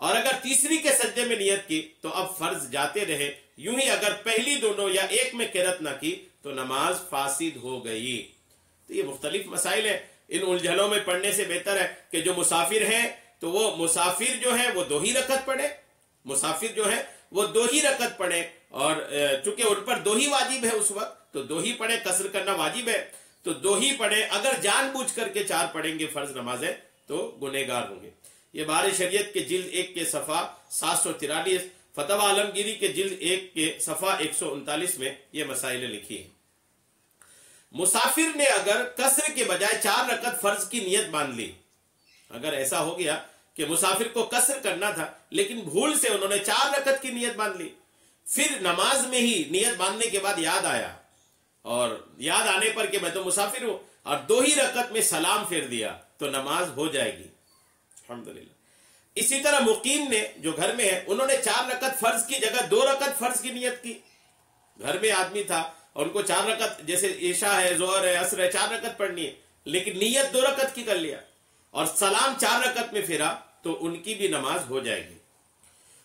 اور اگر تیسری کے سجدے میں نیت کی تو اب فرض جاتے رہے، یوں ہی اگر پہلی دونوں یا ایک میں قرأت نہ کی تو نماز فاسد ہو گئی۔ تو یہ مختلف مسائل ہیں، ان الجھنوں میں پڑھنے سے بہتر ہے کہ جو مسافر ہیں تو وہ مسافر جو ہے وہ 2 ہی رکعت پڑھے، مسافر جو ہے وہ 2 ہی رکعت پڑھے، اور چونکہ ان پر 2 ہی واجب ہے اس وقت تو 2 ہی پڑھے، قصر کرنا واجب ہے تو 2 ہی پڑھے۔ اگر جان بوجھ کر کے 4 پڑھیں گے فرض نمازیں تو گنہگار ہوں گے۔ یہ بہار شریعت کے جلد 1 کے صفحہ 743، فتح عالمگیری کے جلد 1 کے صفحہ 139 میں یہ مسائل لکھی ہیں۔ مسافر نے اگر قصر کے بجائے 4 رکعت فرض کی نیت باندھ لی، اگر ایسا ہو گیا کہ مسافر کو قصر کرنا تھا لیکن بھول سے انہوں نے 4 رکعت کی نیت باندھ لی، پھر نماز میں ہی نیت باندھنے کے بعد یاد آیا، اور یاد آنے پر کہ میں تو مسافر ہوں، اور 2 ہی رکعت میں سلام پھیر دیا تو نماز ہو جائے گی الحمدللہ۔ اسی طرح مقیم نے جو گھر میں ہے انہوں نے 4 رکعت فرض کی جگہ 2 رکعت فرض کی نیت کی، گھر میں آدمی تھا اور ان کو 4 رکعت، جیسے عشاء ہے، ظہر ہے، عصر ہے، 4 رکعت پڑھنی ہے، لیکن نیت 2 رکعت کی کر لیا اور سلام 4 رکعت میں پھیرا تو ان کی بھی نماز ہو جائے گی۔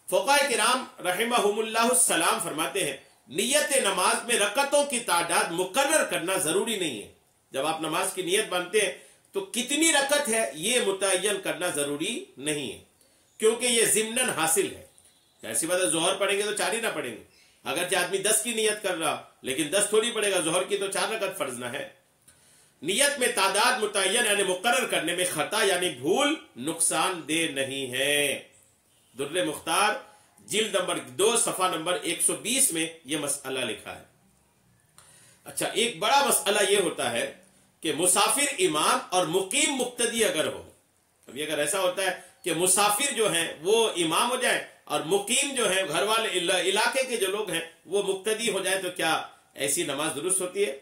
فقہاء کرام رحمہم اللہ السلام فرماتے ہیں نیت نماز میں رکعتوں کی تعداد مقرر کرنا ضروری نہیں ہے۔ جب آپ نماز کی نیت باندھتے ہیں تو کتنی رکعت ہے یہ متعین کرنا ضروری نہیں ہے، کیونکہ یہ ضمناً حاصل ہے۔ ایسی بات ہے ظہر پڑھیں گے تو 4 ہی نہ پڑھیں گے، اگرچہ آدمی 10 کی نیت کر رہا لیکن 10 تھوڑی پڑے گا، ظہر کی تو 4 رکعت فرض نہ ہے۔ نیت میں تعداد متعین یعنی مقرر کرنے میں خطا یعنی بھول نقصان دہ نہیں ہے۔ در مختار جلد نمبر 2 صفحہ نمبر 120 میں یہ مسئلہ لکھا ہے۔ اچھا، ایک بڑا مسئلہ یہ ہوتا ہے کہ مسافر امام اور مقیم مقتدی اگر ہو، ابھی اگر ایسا ہوتا ہے کہ مسافر جو ہیں وہ امام ہو جائیں اور مقیم جو ہیں گھر والے علاقے کے جو لوگ ہیں وہ مقتدی ہو جائے تو کیا ایسی نماز درست ہوتی ہے؟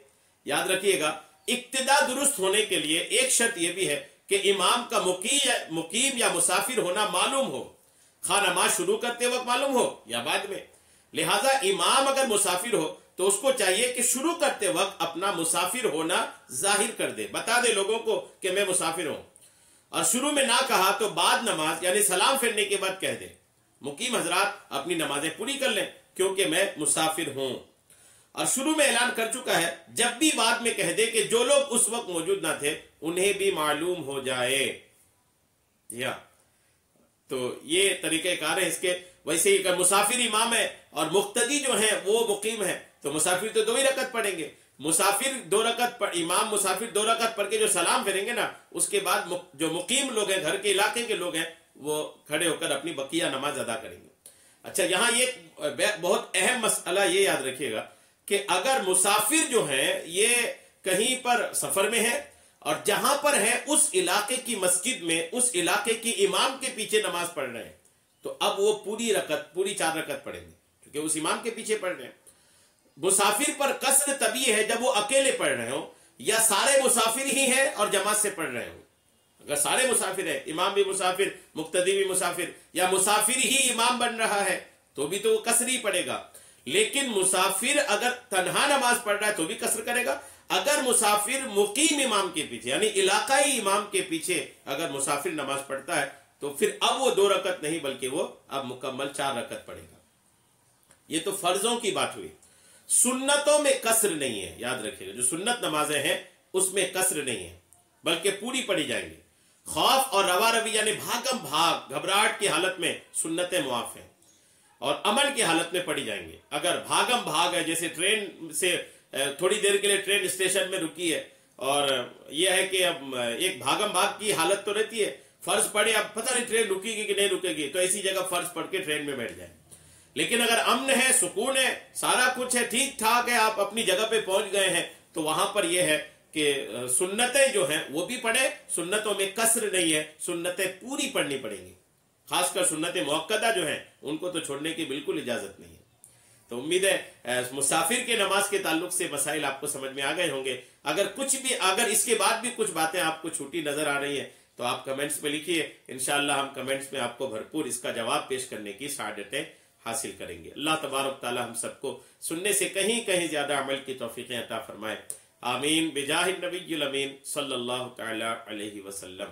یاد رکھیے گا، اقتدا درست ہونے کے لیے ایک شرط یہ بھی ہے کہ امام کا مقیم یا مسافر ہونا معلوم ہو، خواہ نماز شروع کرتے وقت معلوم ہو یا بعد میں۔ لہٰذا امام اگر مسافر ہو تو اس کو چاہیے کہ شروع کرتے وقت اپنا مسافر ہونا ظاہر کر دے، بتا دے لوگوں کو کہ میں مسافر ہوں، اور شروع میں نہ کہا تو بعد نماز یعنی سلام پھیرنے کے بعد کہہ دے مقیم حضرات اپنی نمازیں پوری کر لیں کیونکہ میں مسافر ہوں، اور شروع میں اعلان کر چکا ہے، جب بھی بعد میں کہہ دے کہ جو لوگ اس وقت موجود نہ تھے انہیں بھی معلوم ہو جائے۔ یا تو یہ طریقہ کار ہے اس کے۔ ویسے ہی اگر مسافر امام ہے اور مقتدی جو ہیں وہ مقیم ہے تو مسافر تو 2 ہی رکعت پڑھیں گے، مسافر 2 رکعت امام مسافر 2 رکعت پڑھ کے جو سلام پھیریں گے نا، اس کے بعد جو مقیم لوگ ہیں گھر کے علاقے کے لوگ ہیں وہ کھڑے ہو کر اپنی بقیہ نماز ادا کریں گے۔ اچھا، یہاں یہ بہت اہم مسئلہ یہ یاد رکھیے گا کہ اگر مسافر جو ہیں یہ کہیں پر سفر میں ہے اور جہاں پر ہے اس علاقے کی مسجد میں اس علاقے کی امام کے پیچھے نماز پڑھ رہے ہیں تو اب وہ پوری 4 رکعت پڑھیں گے کیونکہ اس امام کے پیچھے پڑھ رہے ہیں۔ مسافر پر قصر تبھی ہے جب وہ اکیلے پڑھ رہے ہوں یا سارے مسافر ہی ہیں اور جماعت سے پڑھ رہے ہوں۔ اگر سارے مسافر ہیں، امام بھی مسافر، مقتدی بھی مسافر، یا مسافر ہی امام بن رہا ہے تو بھی تو وہ قصر ہی پڑھے گا، لیکن مسافر اگر تنہا نماز پڑھ رہا ہے تو بھی قصر کرے گا۔ اگر مسافر مقیم امام کے پیچھے یعنی علاقائی امام کے پیچھے اگر مسافر نماز پڑھتا ہے تو پھر اب وہ 2 رکعت نہیں بلکہ وہ اب مکمل 4 رکعت پڑھے گا۔ یہ تو فرضوں کی بات ہوئی، سنتوں میں قصر نہیں ہے، یاد رکھیے گا، جو سنت نمازیں ہیں اس میں قصر نہیں ہے بلکہ پوری پڑھی جائیں گی۔ خوف اور روا روی یعنی بھاگم بھاگ گھبراہٹ کی حالت میں سنتیں معاف ہیں اور امن کی حالت میں پڑھی جائیں گے۔ اگر بھاگم بھاگ ہے، جیسے ٹرین سے تھوڑی دیر کے لیے ٹرین اسٹیشن میں رکی ہے اور یہ ہے کہ اب ایک بھاگم بھاگ کی حالت تو رہتی ہے، فرض پڑے اب پتہ نہیں ٹرین رکے گی کہ نہیں رکے گی تو ایسی جگہ فرض پڑھ کے ٹرین میں بیٹھ جائیں۔ لیکن اگر امن ہے، سکون ہے، سارا کچھ ہے، ٹھیک ٹھاک ہے، آپ اپنی جگہ پہ پہنچ گئے ہیں تو وہاں پر یہ ہے کہ سنتیں جو ہیں وہ بھی پڑھیں، سنتوں میں قصر نہیں ہے، سنتیں پوری پڑھنی پڑیں گی، خاص کر سنت مؤکدہ جو ہیں ان کو تو چھوڑنے کی بالکل اجازت نہیں ہے۔ تو امید ہے مسافر کے نماز کے تعلق سے مسائل آپ کو سمجھ میں آ گئے ہوں گے۔ اگر اس کے بعد بھی کچھ باتیں آپ کو چھوٹی نظر آ رہی ہیں تو آپ کمنٹس میں لکھیے، انشاءاللہ ہم کمنٹس میں آپ کو بھرپور اس کا جواب پیش کرنے کی سعادتیں حاصل کریں گے۔ اللہ تبارک تعالی ہم سب کو سننے سے کہیں زیادہ عمل کی توفیقیں عطا فرمائے، آمین بجاہ النبی الامین صلی اللہ تعالی علیہ وسلم۔